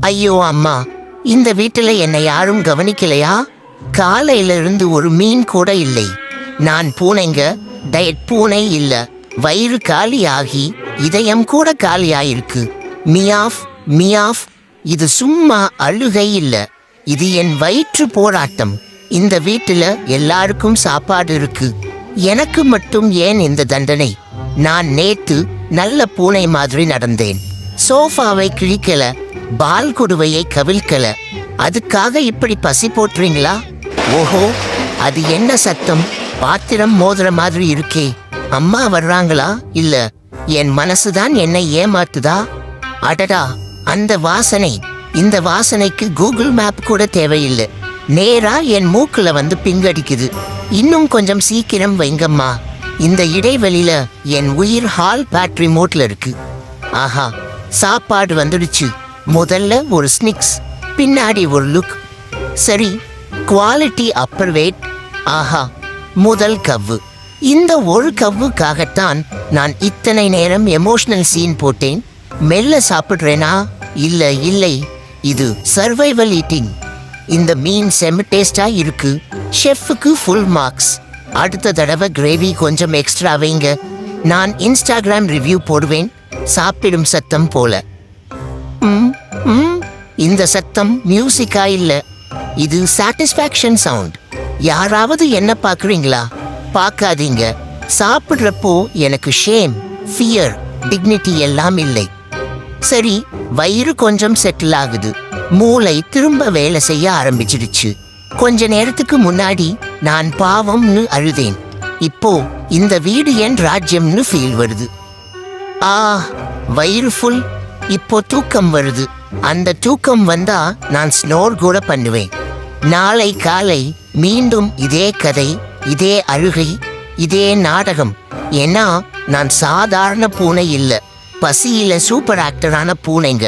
ஐயோ அம்மா, இந்த வீட்டுல என்னை யாரும் கவனிக்கலையா? காலையில இருந்து ஒரு மீன் கூட இல்லை. நான் பூனைங்க, டயட் பூனை இல்ல. வயிறு காலியாகி இதயம் கூட காலியாயிருக்கு. மியாஃப் மியாஃப். இது சும்மா அழுகை இல்ல, இது என் வயிற்று போராட்டம். இந்த வீட்டுல எல்லாருக்கும் சாப்பாடு இருக்கு, எனக்கு மட்டும் ஏன் இந்த தண்டனை? நான் நேத்து நல்ல பூனை மாதிரி நடந்தேன். சோஃபாவை கிழிக்கல, பால் குடுவையை கவிழ்க்கல. அதுக்காக இப்படி பசி போட்டுறீங்களா? ஓஹோ, அது என்ன சத்தம்? பாத்திரம் மோதுற மாதிரி இருக்கே. அம்மா வர்றாங்களா? இல்ல என் மனசுதான் என்னை ஏமாத்துதா? அடடா, அந்த வாசனை! இந்த வாசனைக்கு கூகுள் மேப் கூட தேவையில்லை, நேரா என் மூக்குல வந்து பிங்கடிக்குது. இன்னும் கொஞ்சம் சீக்கிரம் வைங்கம்மா. இந்த இடைவெளியில என் உயிர் ஹால் பேட்டரி மோட்ல இருக்கு. ஆஹா, சாப்பாடு வந்துடுச்சு. முதல்ல ஒரு ஸ்னிக்ஸ், பின்னாடி ஒரு லுக். சரி, குவாலிட்டி அப்பர் வெயிட். ஆஹா, முதல் கவ்வு. இந்த ஒரு கவ்வுக்காகத்தான் நான் இத்தனை நேரம் எமோஷனல் சீன் போட்டேன். மெல்ல சாப்பிடுறேனா? இல்லை இல்லை, இது சர்வைவல் ஈட்டிங். இந்த மீன் செம்ம டேஸ்டா இருக்கு. ஷெஃப்க்கு ஃபுல் மார்க்ஸ். அடுத்த தடவை கிரேவி கொஞ்சம் எக்ஸ்ட்ரா வைங்க. நான் இன்ஸ்டாகிராம் ரிவ்யூ போடுவேன், சாப்பிடும் சத்தம் போல. இந்த சத்தம் மியூசிக்கா இல்ல, இது சாட்டிஸ்ஃபேக்ஷன் சவுண்ட். யாராவது என்ன பார்க்குறீங்களா? பார்க்காதீங்க. சாப்பிட்றப்போ எனக்கு ஷேம், ஃபியர், டிக்னிட்டி எல்லாம் இல்லை. சரி, வயிறு கொஞ்சம் செட்டில் ஆகுது. மூளை திரும்ப வேலை செய்ய ஆரம்பிச்சிடுச்சு. கொஞ்ச நேரத்துக்கு முன்னாடி நான் பாவம்னு அழுதேன். இப்போ இந்த வீடு என் ராஜ்யம்னு ஃபீல் வருது. வயிறு ஃபுல். இப்போ தூக்கம் வருது. அந்த தூக்கம் வந்தா நான் ஸ்னோர் கூட பண்ணுவேன். நாளை காலை மீண்டும் இதே கதை, இதே அழுகை, இதே நாடகம். ஏன்னா நான் சாதாரண பூனை இல்ல, பசியில சூப்பர் ஆக்டரான பூனைங்க.